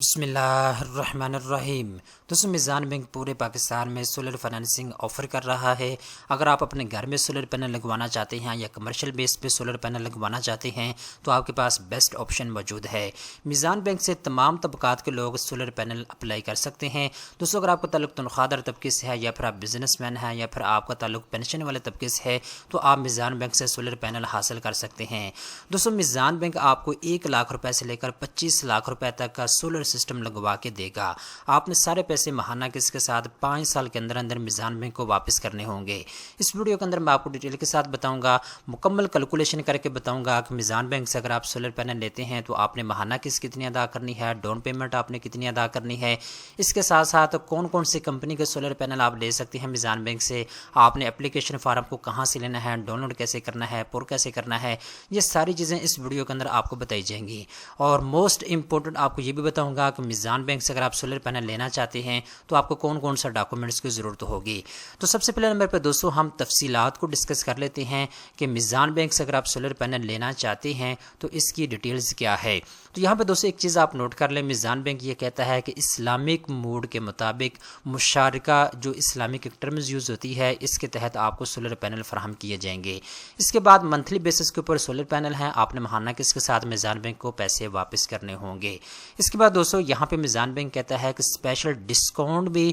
بسم اللہ الرحمن الرحیم۔ دوستوں میزان بینک پورے پاکستان میں سولر فائننسنگ آفر کر رہا ہے۔ اگر آپ اپنے گھر میں سولر پینل لگوانا چاہتے ہیں یا کمرشل بیس پہ سولر پینل لگوانا چاہتے ہیں تو آپ کے پاس بیسٹ آپشن موجود ہے۔ میزان بینک سے تمام طبقات کے لوگ سولر پینل اپلائی کر سکتے ہیں۔ دوستوں اگر آپ کا تعلق تنخواہ دار طبقے سے ہے یا پھر آپ بزنس مین ہیں یا پھر آپ کا تعلق پینشن والے طبقے سے ہے تو آپ میزان بینک سے سولر پینل حاصل کر سکتے ہیں۔ دوستوں میزان بینک آپ کو 1 لاکھ روپے سے لے کر 25 لاکھ روپے تک کا سولر سسٹم لگوا کے دے گا۔ آپ نے سارے پیسے ماہانہ کس کے ساتھ 5 سال کے اندر اندر میزان بینک کو واپس کرنے ہوں گے۔ اس ویڈیو کے اندر میں آپ کو ڈیٹیل کے ساتھ بتاؤں گا، مکمل کیلکولیشن کر کے بتاؤں گا کہ میزان بینک سے اگر آپ سولر پینل لیتے ہیں تو آپ نے ماہانہ کتنی ادا کرنی ہے، ڈاؤن پیمنٹ آپ نے کتنی ادا کرنی ہے، اس کے ساتھ ساتھ کون کون سی کمپنی کے سولر پینل آپ لے سکتے ہیں میزان بینک سے، آپ نے اپلیکیشن فارم کو کہاں سے لینا ہے، ڈاؤن لوڈ کیسے کرنا ہے، پر کیسے کرنا ہے، یہ ساری چیزیں اس ویڈیو کے اندر آپ کو بتائی جائیں گی۔ اور موسٹ امپورٹنٹ آپ کو یہ بھی بتاؤں گا کہ میزان بینک سے اگر آپ سولر پینل لینا چاہتے ہیں تو آپ کو کون کون سا ڈاکومنٹس کی ضرورت ہوگی۔ تو سب سے پہلے نمبر پہ دوستوں ہم تفصیلات کو ڈسکس کر لیتے ہیں کہ میزان بینک سے اگر آپ سولر پینل لینا چاہتے ہیں تو اس کی ڈیٹیلز کیا ہے۔ تو یہاں پہ دوستوں ایک چیز آپ نوٹ کر لیں، میزان بینک یہ کہتا ہے کہ اسلامک موڈ کے مطابق مشارکہ جو اسلامک ٹرمز یوز ہوتی ہے اس کے تحت آپ کو سولر پینل فراہم کیے جائیں گے۔ اس کے بعد منتھلی بیسس کے اوپر سولر پینل ہیں، آپ نے ماہانہ کس کے ساتھ میزان بینک کو پیسے واپس کرنے ہوں گے۔ اس کے بعد دوستوں یہاں پہ میزان بینک کہتا ہے کہ اسپیشل ڈسکاؤنٹ بھی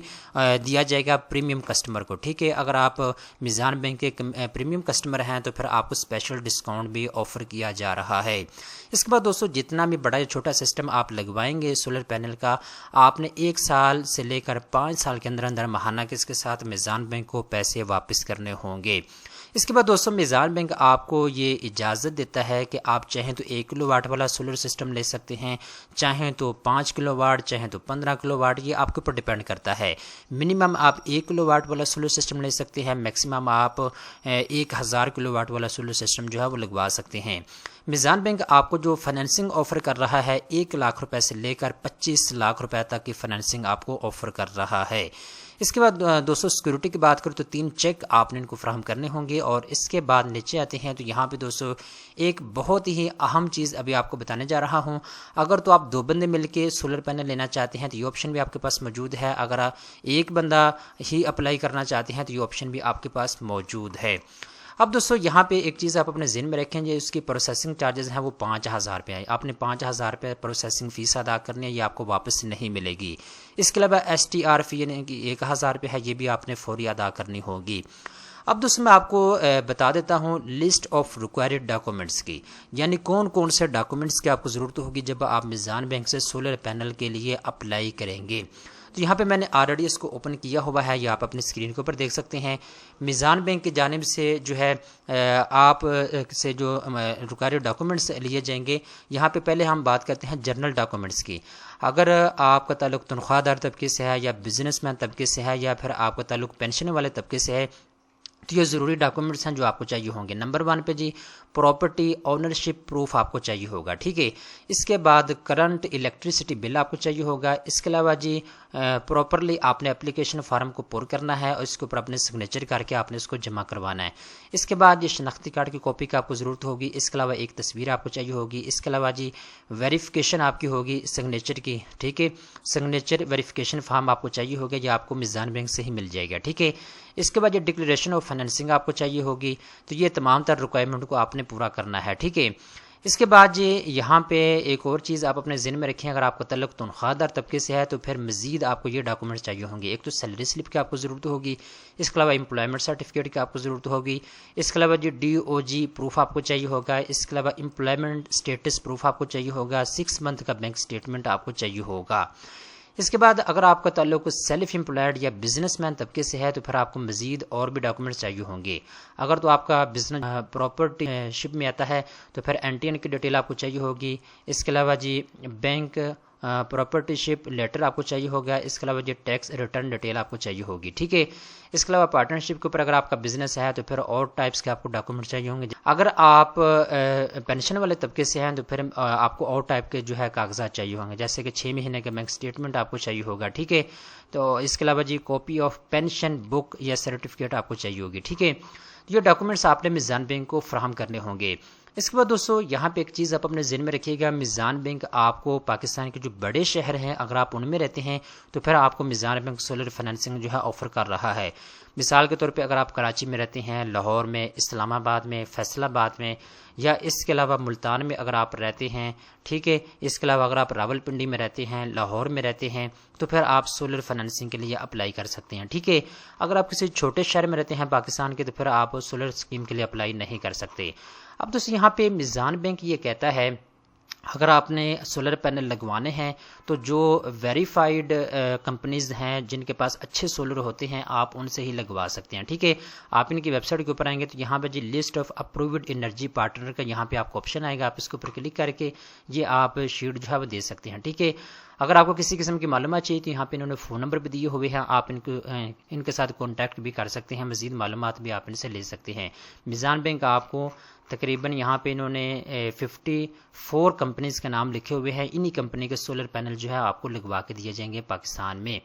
دیا جائے گا پریمیم کسٹمر کو، ٹھیک ہے۔ اگر آپ میزان بینک کے پریمیم کسٹمر ہیں تو پھر آپ کو اسپیشل ڈسکاؤنٹ بھی آفر کیا جا رہا ہے۔ اس کے بعد دوستوں جتنا بھی بڑا یا چھوٹا سسٹم آپ لگوائیں گے سولر پینل کا، آپ نے 1 سال سے لے کر 5 سال کے اندر اندر ماہانہ کس کے ساتھ میزان بینک کو پیسے واپس کرنے ہوں گے۔ اس کے بعد دوستوں میزان بینک آپ کو یہ اجازت دیتا ہے کہ آپ چاہیں تو 1 کلو واٹ والا سولر سسٹم لے سکتے ہیں، چاہیں تو 5 کلو واٹ، چاہیں تو 15 کلو واٹ، یہ آپ کے اوپر ڈیپینڈ کرتا ہے۔ منیمم آپ 1 کلو واٹ والا سولر سسٹم لے سکتے ہیں، میکسیمم آپ 1000 کلو واٹ والا سولر سسٹم جو ہے وہ لگوا سکتے ہیں۔ میزان بینک آپ کو جو فائننسنگ آفر کر رہا ہے 1 لاکھ روپے سے لے کر 25 لاکھ روپے تک کی فائننسنگ آپ کو آفر کر رہا ہے۔ اس کے بعد دوستوں سیکورٹی کی بات کریں تو 3 چیک آپ نے ان کو فراہم کرنے ہوں گے۔ اور اس کے بعد نیچے آتے ہیں تو یہاں پہ دوستوں ایک بہت ہی اہم چیز ابھی آپ کو بتانے جا رہا ہوں۔ اگر تو آپ 2 بندے مل کے سولر پینل لینا چاہتے ہیں تو یہ آپشن بھی آپ کے پاس موجود ہے، اگر آپ 1 بندہ ہی اپلائی کرنا چاہتے ہیں تو یہ آپشن بھی آپ کے پاس موجود ہے۔ اب دوستوں یہاں پہ ایک چیز آپ اپنے ذہن میں رکھیں، جو اس کی پروسیسنگ چارجز ہیں وہ 5000 روپے ہیں، آپ نے 5000 روپے پروسیسنگ فیس ادا کرنی ہے، یہ آپ کو واپس نہیں ملے گی۔ اس کے علاوہ STR فی یعنی کہ 1000 روپے ہے، یہ بھی آپ نے فوری ادا کرنی ہوگی۔ اب دوستوں میں آپ کو بتا دیتا ہوں لسٹ آف ریکوائرڈ ڈاکومنٹس کی، یعنی کون کون سے ڈاکومنٹس کی آپ کو ضرورت ہوگی جب آپ میزان بینک سے سولر پینل کے لیے اپلائی کریں گے۔ تو یہاں پہ میں نے آلریڈی اس کو اوپن کیا ہوا ہے، یہ آپ اپنی اسکرین کے اوپر دیکھ سکتے ہیں۔ میزان بینک کی جانب سے جو ہے آپ سے جو ریکوائرڈ ڈاکومنٹس لیے جائیں گے، یہاں پہ پہلے ہم بات کرتے ہیں جنرل ڈاکومنٹس کی۔ اگر آپ کا تعلق تنخواہ دار طبقے سے ہے یا بزنس مین طبقے سے ہے یا پھر آپ کا تعلق پینشن والے طبقے سے ہے تو یہ ضروری ڈاکومنٹس ہیں جو آپ کو چاہیے ہوں گے۔ نمبر 1 پہ جی پراپرٹی اونرشپ پروف آپ کو چاہیے ہوگا، ٹھیک ہے۔ اس کے بعد کرنٹ الیکٹریسٹی بل آپ کو چاہیے ہوگا۔ اس کے علاوہ جی پراپرلی آپ نے اپلیکیشن فارم کو پر کرنا ہے اور اس کے اوپر اپنے سگنیچر کر کے آپ نے اس کو جمع کروانا ہے۔ اس کے بعد یہ شناختی کارڈ کی کاپی کا آپ کو ضرورت ہوگی۔ اس کے علاوہ ایک تصویر آپ کو چاہیے ہوگی۔ اس کے علاوہ جی ویریفیکیشن آپ کی ہوگی سگنیچر کی، ٹھیک ہے۔ سگنیچر ویریفیکیشن فارم آپ کو چاہیے ہوگا، یہ آپ کو میزان بینک سے ہی مل جائے گا، ٹھیک ہے۔ اس کے بعد یہ ڈکلیریشن آف فائننسنگ آپ کو چاہیے ہوگی۔ تو یہ تمام تر ریکوائرمنٹ کو آپ نے پورا کرنا ہے، ٹھیک ہے۔ اس کے بعد جی یہاں پہ ایک اور چیز آپ اپنے ذہن میں رکھیں، اگر آپ کا تعلق تنخواہ دار طبقے سے ہے تو پھر مزید آپ کو یہ ڈاکومنٹس چاہیے ہوں گے۔ ایک تو سیلری سلپ کی آپ کو ضرورت ہوگی، اس کے علاوہ امپلائمنٹ سرٹیفکیٹ کی آپ کو ضرورت ہوگی، اس کے علاوہ جی DOG پروف آپ کو چاہیے ہوگا، اس کے علاوہ امپلائمنٹ اسٹیٹس پروف آپ کو چاہیے ہوگا، 6 منتھ کا بینک اسٹیٹمنٹ آپ کو چاہیے ہوگا۔ اس کے بعد اگر آپ کا تعلق سیلف امپلائڈ یا بزنس مین طبقے سے ہے تو پھر آپ کو مزید اور بھی ڈاکومنٹس چاہیے ہوں گے۔ اگر تو آپ کا بزنس پراپرٹی شپ میں آتا ہے تو پھر NTN کی ڈیٹیل آپ کو چاہیے ہوگی۔ اس کے علاوہ جی بینک پراپرٹی شپ لیٹر آپ کو چاہیے ہوگا۔ اس کے علاوہ جو ٹیکس ریٹرن ڈیٹیل آپ کو چاہیے ہوگی، ٹھیک ہے۔ اس کے علاوہ پارٹنرشپ کے اوپر اگر آپ کا بزنس ہے تو پھر اور ٹائپس کے آپ کو ڈاکومنٹ چاہیے ہوں گے۔ اگر آپ پینشن والے طبقے سے ہیں تو پھر آپ کو اور ٹائپ کے جو ہے کاغذات چاہیے ہوں گے، جیسے کہ 6 مہینے کا بینک اسٹیٹمنٹ آپ کو چاہیے ہوگا، ٹھیک ہے۔ تو اس کے علاوہ جی کاپی آف پینشن بک یا سرٹیفکیٹ آپ کو چاہیے ہوگی، ٹھیک ہے۔ یہ ڈاکومنٹس آپ نے میزان بینک کو فراہم کرنے ہوں گے۔ اس کے بعد دوستوں یہاں پہ ایک چیز آپ اپنے ذہن میں رکھیے گا، میزان بینک آپ کو پاکستان کے جو بڑے شہر ہیں اگر آپ ان میں رہتے ہیں تو پھر آپ کو میزان بینک سولر فائنینسنگ جو ہے آفر کر رہا ہے۔ مثال کے طور پہ اگر آپ کراچی میں رہتے ہیں، لاہور میں، اسلام آباد میں، فیصل آباد میں، یا اس کے علاوہ ملتان میں اگر آپ رہتے ہیں، ٹھیک ہے، اس کے علاوہ اگر آپ راول پنڈی میں رہتے ہیں، لاہور میں رہتے ہیں، تو پھر آپ سولر فائنینسنگ کے لیے اپلائی کر سکتے ہیں، ٹھیک ہے۔ اگر آپ کسی چھوٹے شہر میں رہتے ہیں پاکستان کے تو پھر آپ سولر اسکیم کے لیے اپلائی نہیں کر سکتے۔ اب دوستوں یہاں پہ میزان بینک یہ کہتا ہے اگر آپ نے سولر پینل لگوانے ہیں تو جو ویریفائڈ کمپنیز ہیں جن کے پاس اچھے سولر ہوتے ہیں آپ ان سے ہی لگوا سکتے ہیں، ٹھیک ہے۔ آپ ان کی ویب سائٹ کے اوپر آئیں گے تو یہاں پہ جی list of approved energy partner کا یہاں پہ آپ کو آپشن آئے گا، آپ اس کے اوپر کلک کر کے یہ آپ شیٹ جو ہے وہ دے سکتے ہیں، ٹھیک ہے۔ اگر آپ کو کسی قسم کی معلومات چاہیے تو یہاں پہ انہوں نے فون نمبر بھی دیے ہوئے ہیں، آپ ان کے ساتھ کانٹیکٹ بھی کر سکتے ہیں، مزید معلومات بھی آپ ان سے لے سکتے ہیں۔ میزان بینک آپ کو تقریباً یہاں پہ انہوں نے 54 کمپنیز کے نام لکھے ہوئے ہیں، انہی کمپنی کے سولر پینل جو ہے آپ کو لگوا کے دیے جائیں گے پاکستان میں۔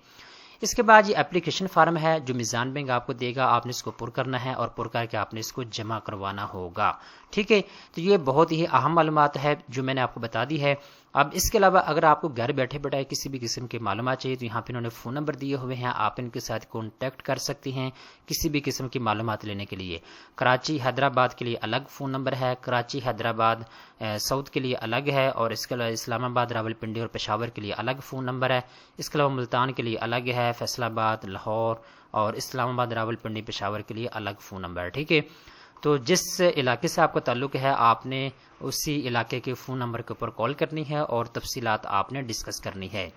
اس کے بعد یہ اپلیکیشن فارم ہے جو میزان بینک آپ کو دے گا، آپ نے اس کو پر کرنا ہے اور پر کر کے آپ نے اس کو جمع کروانا ہوگا، ٹھیک ہے۔ تو یہ بہت ہی اہم معلومات ہے جو میں نے آپ کو بتا دی ہے۔ اب اس کے علاوہ اگر آپ کو گھر بیٹھے بیٹھائے کسی بھی قسم کی معلومات چاہیے تو یہاں پہ انہوں نے فون نمبر دیے ہوئے ہیں، آپ ان کے ساتھ کانٹیکٹ کر سکتے ہیں کسی بھی قسم کی معلومات لینے کے لیے۔ کراچی حیدرآباد کے لیے الگ فون نمبر ہے، کراچی حیدرآباد ساؤتھ کے لیے الگ ہے، اور اس کے علاوہ اسلام آباد، راول پنڈی اور پشاور کے لیے الگ فون نمبر ہے۔ اس کے علاوہ ملتان کے لیے الگ ہے، فیصل آباد، لاہور اور اسلام آباد، راول پنڈی، پشاور کے لیے الگ فون نمبر ہے، ٹھیک ہے۔ تو جس علاقے سے آپ کا تعلق ہے آپ نے اسی علاقے کے فون نمبر کے اوپر کال کرنی ہے اور تفصیلات آپ نے ڈسکس کرنی ہے۔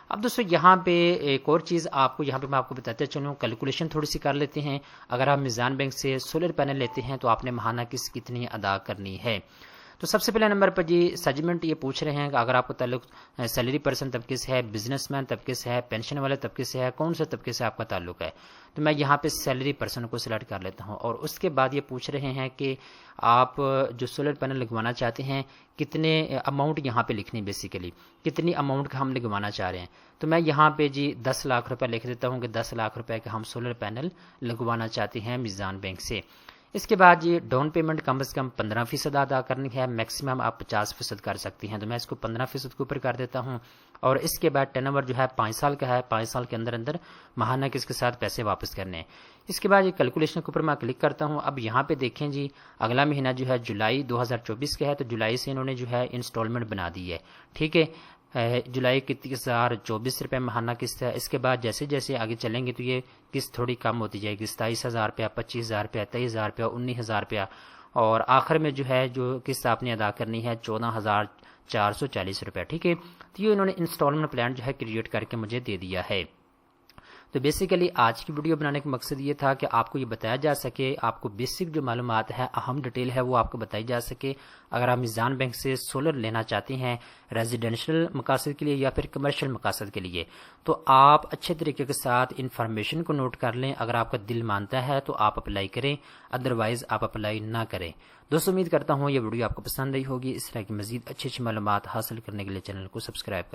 اب دوستو یہاں پہ ایک اور چیز آپ کو یہاں پہ میں آپ کو بتاتے چلوں، کیلکولیشن تھوڑی سی کر لیتے ہیں۔ اگر آپ میزان بینک سے سولر پینل لیتے ہیں تو آپ نے ماہانہ کتنی ادا کرنی ہے۔ تو سب سے پہلے نمبر پر جی سیگمنٹ یہ پوچھ رہے ہیں کہ اگر آپ کو تعلق سیلری پرسن طبقے سے ہے، بزنس مین طبقے سے ہے، پینشن والے طبقے سے ہے، کون سے طبقے سے آپ کا تعلق ہے، تو میں یہاں پہ سیلری پرسن کو سلیکٹ کر لیتا ہوں۔ اور اس کے بعد یہ پوچھ رہے ہیں کہ آپ جو سولر پینل لگوانا چاہتے ہیں کتنے اماؤنٹ یہاں پہ لکھنی، بیسیکلی کتنی اماؤنٹ کا ہم لگوانا چاہ رہے ہیں، تو میں یہاں پہ جی 10 لاکھ روپے لکھ دیتا ہوں کہ 10 لاکھ روپے کا ہم سولر پینل لگوانا چاہتے ہیں میزان بینک سے۔ اس کے بعد یہ ڈاؤن پیمنٹ کم از کم 15% ادا کرنی ہے، میکسیمم آپ 50% کر سکتی ہیں، تو میں اس کو 15% کے اوپر کر دیتا ہوں۔ اور اس کے بعد ٹرن اوور جو ہے 5 سال کا ہے، 5 سال کے اندر اندر ماہانہ کس کے ساتھ پیسے واپس کرنے ہیں۔ اس کے بعد یہ کیلکولیشن کے اوپر میں کلک کرتا ہوں۔ اب یہاں پہ دیکھیں جی اگلا مہینہ جو ہے جولائی 2024 کا ہے، تو جولائی سے انہوں نے جو ہے انسٹالمنٹ بنا دی ہے، ٹھیک ہے۔ جولائی کی 30,024 روپے ماہانہ قسط ہے۔ اس کے بعد جیسے جیسے آگے چلیں گے تو یہ قسط تھوڑی کم ہوتی جائے گی، 27,000 روپیہ، 25,000 روپیہ، 23,000 روپیہ، 19,000 روپیہ، اور آخر میں جو ہے جو قسط آپ نے ادا کرنی ہے 14,440 روپیہ، ٹھیک ہے۔ تو یہ انہوں نے انسٹالمنٹ پلان جو ہے کریٹ کر کے مجھے دے دیا ہے۔ تو بیسیکلی آج کی ویڈیو بنانے کا مقصد یہ تھا کہ آپ کو یہ بتایا جا سکے، آپ کو بیسک جو معلومات ہے، اہم ڈیٹیل ہے، وہ آپ کو بتائی جا سکے۔ اگر آپ میزان بینک سے سولر لینا چاہتے ہیں ریزیڈینشل مقاصد کے لیے یا پھر کمرشل مقاصد کے لیے، تو آپ اچھے طریقے کے ساتھ انفارمیشن کو نوٹ کر لیں۔ اگر آپ کا دل مانتا ہے تو آپ اپلائی کریں، ادروائز آپ اپلائی نہ کریں۔ دوستو امید کرتا ہوں یہ ویڈیو آپ کو پسند آئی ہوگی۔ اس طرح کی مزید اچھی معلومات حاصل کرنے کے لیے چینل کو سبسکرائب کریں۔